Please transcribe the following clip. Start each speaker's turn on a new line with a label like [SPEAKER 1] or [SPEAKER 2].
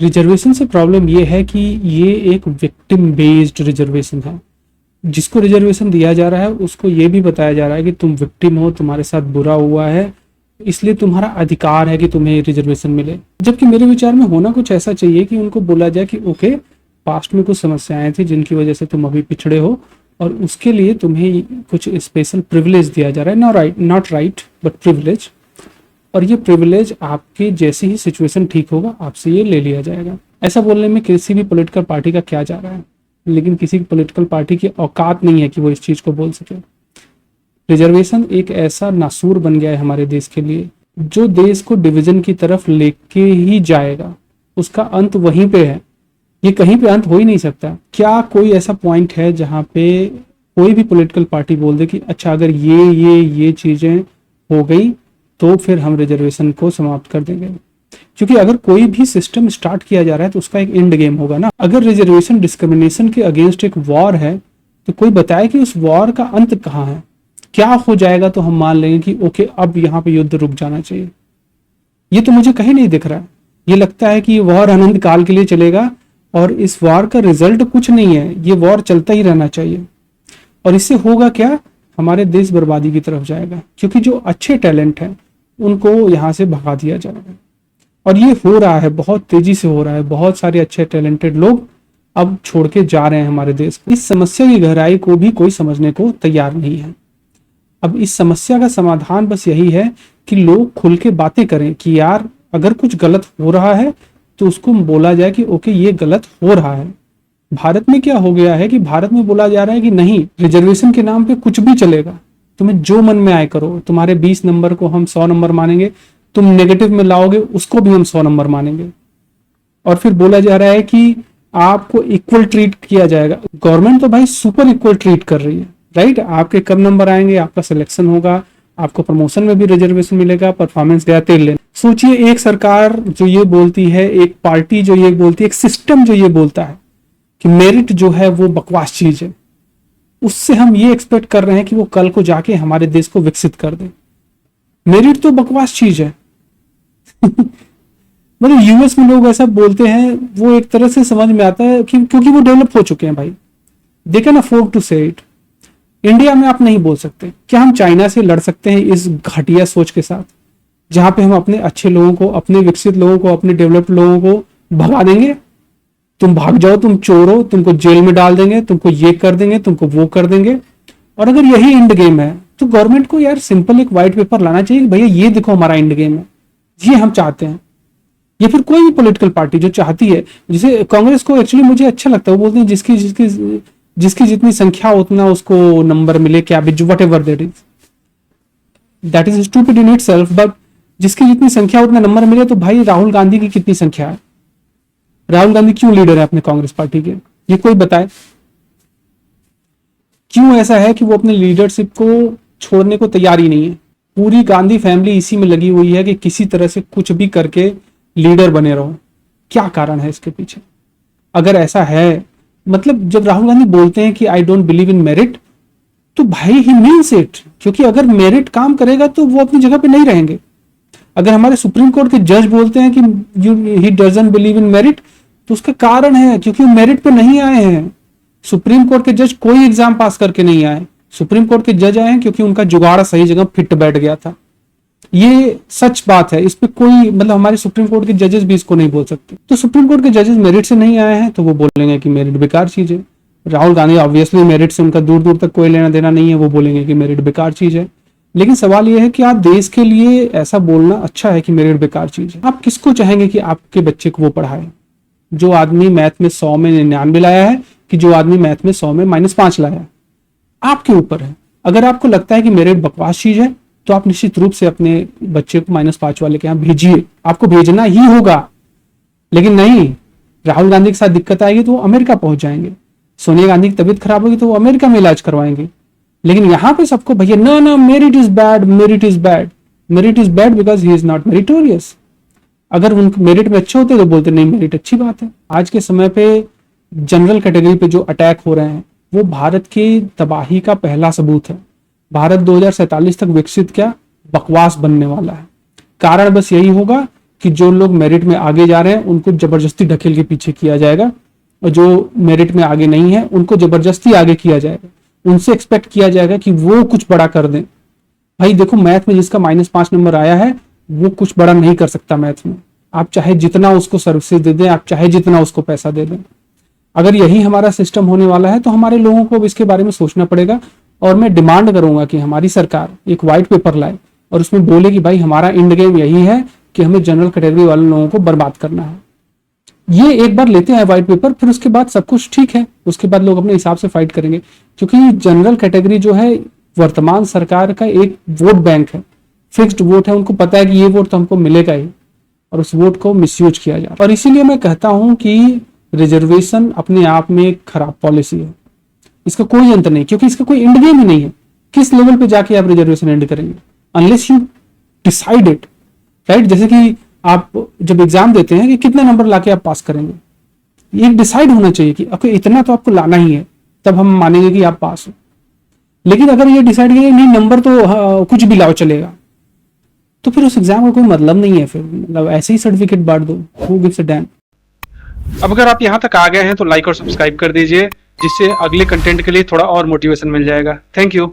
[SPEAKER 1] Reservation से problem ये है कि ये एक विक्टिम बेस्ड रिजर्वेशन है। जिसको रिजर्वेशन दिया जा रहा है उसको ये भी बताया जा रहा है कि तुम विक्टिम हो, तुम्हारे साथ बुरा हुआ है, इसलिए तुम्हारा अधिकार है कि तुम्हें रिजर्वेशन मिले। जबकि मेरे विचार में होना कुछ ऐसा चाहिए कि उनको बोला जाए कि ओके, पास्ट में कुछ समस्याएं थी जिनकी वजह से तुम अभी पिछड़े हो और उसके लिए तुम्हें कुछ स्पेशल प्रिविलेज दिया जा रहा है, नॉट राइट बट प्रिविलेज। और ये प्रिविलेज आपके जैसे ही सिचुएशन ठीक होगा आपसे ये ले लिया जाएगा। ऐसा बोलने में किसी भी पॉलिटिकल पार्टी का क्या जा रहा है, लेकिन किसी पॉलिटिकल पार्टी की औकात नहीं है कि वो इस चीज को बोल सके। रिजर्वेशन एक ऐसा नासूर बन गया है हमारे देश के लिए जो देश को डिवीजन की तरफ लेके ही जाएगा। उसका अंत वहीं पे है, ये कहीं पे अंत हो ही नहीं सकता। क्या कोई ऐसा पॉइंट है जहां पे कोई भी पॉलिटिकल पार्टी बोल दे कि अच्छा अगर ये चीजें हो गई तो फिर हम रिजर्वेशन को समाप्त कर देंगे? क्योंकि अगर कोई भी सिस्टम स्टार्ट किया जा रहा है तो उसका एक एंड गेम होगा ना। अगर रिजर्वेशन डिस्क्रिमिनेशन के अगेंस्ट एक वॉर है तो कोई बताए कि उस वॉर का अंत कहाँ है, क्या हो जाएगा तो हम मान लेंगे कि ओके अब यहाँ पे युद्ध रुक जाना चाहिए। ये तो मुझे कहीं नहीं दिख रहा है। ये लगता है कि ये वॉर अनंत काल के लिए चलेगा और इस वॉर का रिजल्ट कुछ नहीं है, ये वॉर चलता ही रहना चाहिए। और इससे होगा क्या, हमारे देश बर्बादी की तरफ जाएगा, क्योंकि जो अच्छे टैलेंट हैं उनको यहाँ से भगा दिया जाएगा। और ये हो रहा है, बहुत तेजी से हो रहा है। बहुत सारे अच्छे टैलेंटेड लोग अब छोड़ के जा रहे हैं हमारे देश को। इस समस्या की गहराई को भी कोई समझने को तैयार नहीं है। अब इस समस्या का समाधान बस यही है कि लोग खुल के बातें करें कि यार अगर कुछ गलत हो रहा है तो उसको बोला जाए कि ओके ये गलत हो रहा है। भारत में क्या हो गया है कि भारत में बोला जा रहा है कि नहीं, रिजर्वेशन के नाम पे कुछ भी चलेगा, तुम्हें जो मन में आए करो। तुम्हारे 20 नंबर को हम 100 नंबर मानेंगे, तुम नेगेटिव में लाओगे उसको भी हम 100 नंबर मानेंगे। और फिर बोला जा रहा है कि आपको इक्वल ट्रीट किया जाएगा। गवर्नमेंट तो भाई सुपर इक्वल ट्रीट कर रही है, राइट। आपके कम नंबर आएंगे, आपका सिलेक्शन होगा, आपको प्रमोशन में भी रिजर्वेशन मिलेगा, परफॉर्मेंस गया तेल लेने। सोचिए, एक सरकार जो ये बोलती है, एक पार्टी जो ये बोलती है, एक सिस्टम जो ये बोलता है कि मेरिट जो है वो बकवास चीज है, उससे हम ये एक्सपेक्ट कर रहे हैं कि वो कल को जाके हमारे देश को विकसित कर दे। मेरिट तो बकवास चीज है। मतलब यूएस में लोग ऐसा बोलते हैं, वो एक तरह से समझ में आता है कि क्योंकि वो डेवलप हो चुके हैं भाई, दे कैन अफोर्ड टू से इट। इंडिया में आप नहीं बोल सकते। क्या हम चाइना से लड़ सकते हैं इस घटिया सोच के साथ, जहां पे हम अपने अच्छे लोगों को, अपने विकसित लोगों को, अपने डेवलप्ड लोगों को भगा देंगे? तुम भाग जाओ, तुम चोर हो, तुमको जेल में डाल देंगे, तुमको ये कर देंगे, तुमको वो कर देंगे। और अगर यही एंड गेम है तो गवर्नमेंट को यार सिंपल एक व्हाइट पेपर लाना चाहिए, भैया ये देखो हमारा एंड गेम है, ये हम चाहते हैं। या फिर कोई भी पॉलिटिकल पार्टी जो चाहती है, जैसे कांग्रेस को एक्चुअली मुझे अच्छा लगता है, वो बोलते हैं जिसकी जिसकी जिसकी जितनी संख्या उतना उसको नंबर मिले, क्या भी what ever that is stupid in itself. But जिसकी जितनी संख्या उतना नंबर मिले, तो भाई राहुल गांधी की कितनी संख्या है? राहुल गांधी क्यों लीडर है अपने कांग्रेस पार्टी के? ये कोई बताए क्यों ऐसा है कि वो अपने लीडरशिप को छोड़ने को तैयार ही नहीं है? पूरी गांधी फैमिली इसी में लगी हुई है कि किसी तरह से कुछ भी करके लीडर बने रहो। क्या कारण है इसके पीछे? अगर ऐसा है, मतलब जब राहुल गांधी बोलते हैं कि I don't believe in merit, तो भाई ही मीन्स इट। क्योंकि अगर मेरिट काम करेगा तो वो अपनी जगह पे नहीं रहेंगे। अगर हमारे सुप्रीम कोर्ट के जज बोलते हैं कि he doesn't believe in merit, तो उसका कारण है क्योंकि वो मेरिट पे नहीं आए हैं। सुप्रीम कोर्ट के जज कोई एग्जाम पास करके नहीं आए। सुप्रीम कोर्ट के जज आए हैं क्योंकि उनका जुगाड़ सही जगह फिट बैठ गया था। ये सच बात है, इस पे कोई, मतलब हमारे सुप्रीम कोर्ट के जजेस भी इसको नहीं बोल सकते। तो सुप्रीम कोर्ट के जजेस मेरिट से नहीं आए हैं तो वो बोलेंगे कि मेरिट बेकार चीज है। राहुल गांधी ऑब्वियसली मेरिट से उनका दूर दूर तक कोई लेना देना नहीं है, वो बोलेंगे कि मेरिट बेकार चीज है। लेकिन सवाल यह है कि आप देश के लिए ऐसा बोलना अच्छा है कि मेरिट बेकार चीज है? आप किसको चाहेंगे कि आपके बच्चे को वो पढ़ाए? जो आदमी मैथ में 100 में 99 लाया है, कि जो आदमी मैथ में 100 में -5 लाया है? आपके ऊपर है। अगर आपको लगता है कि मेरिट बकवास चीज है तो आप निश्चित रूप से अपने बच्चे को -5 वाले के यहाँ भेजिए, आपको भेजना ही होगा। लेकिन नहीं, राहुल गांधी के साथ दिक्कत आएगी तो वो अमेरिका पहुंच जाएंगे, सोनिया गांधी की तबीयत खराब होगी तो वो अमेरिका में इलाज करवाएंगे। लेकिन यहाँ पे सबको भैया ना merit is bad, merit is bad, merit is bad because he is not meritorious. अगर उनके मेरिट में अच्छे होते तो बोलते नहीं मेरिट अच्छी बात है। आज के समय पे जनरल कैटेगरी पे जो अटैक हो रहे हैं वो भारत की तबाही का पहला सबूत है। भारत 2047 तक विकसित क्या बकवास बनने वाला है। कारण बस यही होगा कि जो लोग मेरिट में आगे जा रहे हैं उनको जबरदस्ती ढकेल के पीछे किया जाएगा, और जो मेरिट में आगे नहीं है उनको जबरदस्ती आगे किया जाएगा। उनसे एक्सपेक्ट किया जाएगा कि वो कुछ बड़ा कर दें। भाई देखो, मैथ में जिसका -5 नंबर आया है वो कुछ बड़ा नहीं कर सकता मैथ में। आप चाहे जितना उसको सर्विसेज दे दें, आप चाहे जितना उसको पैसा दे दें। अगर यही हमारा सिस्टम होने वाला है तो हमारे लोगों को अब इसके बारे में सोचना पड़ेगा। और मैं डिमांड करूंगा कि हमारी सरकार एक व्हाइट पेपर लाए और उसमें बोले कि भाई हमारा एंड गेम यही है कि हमें जनरल कैटेगरी वाले लोगों को बर्बाद करना है। ये एक बार लेते हैं व्हाइट पेपर, फिर उसके बाद सब कुछ ठीक है, उसके बाद लोग अपने हिसाब से फाइट करेंगे। क्योंकि जनरल कैटेगरी जो है वर्तमान सरकार का एक वोट बैंक है, फिक्स्ड वोट है। उनको पता है कि ये वोट तो हमको मिलेगा ही, और उस वोट को मिसयूज किया जा रहा है। और इसीलिए मैं कहता हूं कि रिजर्वेशन अपने आप में एक खराब पॉलिसी है, इसका कोई अंत नहीं, क्योंकि इसका कोई एंड गेम ही नहीं है। किस लेवल पे जाके आप रिजर्वेशन एंड करेंगे, unless you decide it, right. जैसे कि आप जब एग्जाम देते हैं कि कितने नंबर लाके आप पास करेंगे, ये डिसाइड होना चाहिए कि ओके इतना तो आपको लाना ही है, तब हम मानेंगे कि आप पास हो। लेकिन अगर ये डिसाइड किया नहीं नंबर तो कुछ भी लाओ चलेगा, तो फिर उस एग्जाम का कोई मतलब नहीं है। फिर मतलब ऐसे ही सर्टिफिकेट बांट दो, हु गिव्स अ डैम।
[SPEAKER 2] अब अगर आप यहाँ तक आ गए हैं तो लाइक और सब्सक्राइब कर दीजिए, जिससे अगले कंटेंट के लिए थोड़ा और मोटिवेशन मिल जाएगा। Thank you.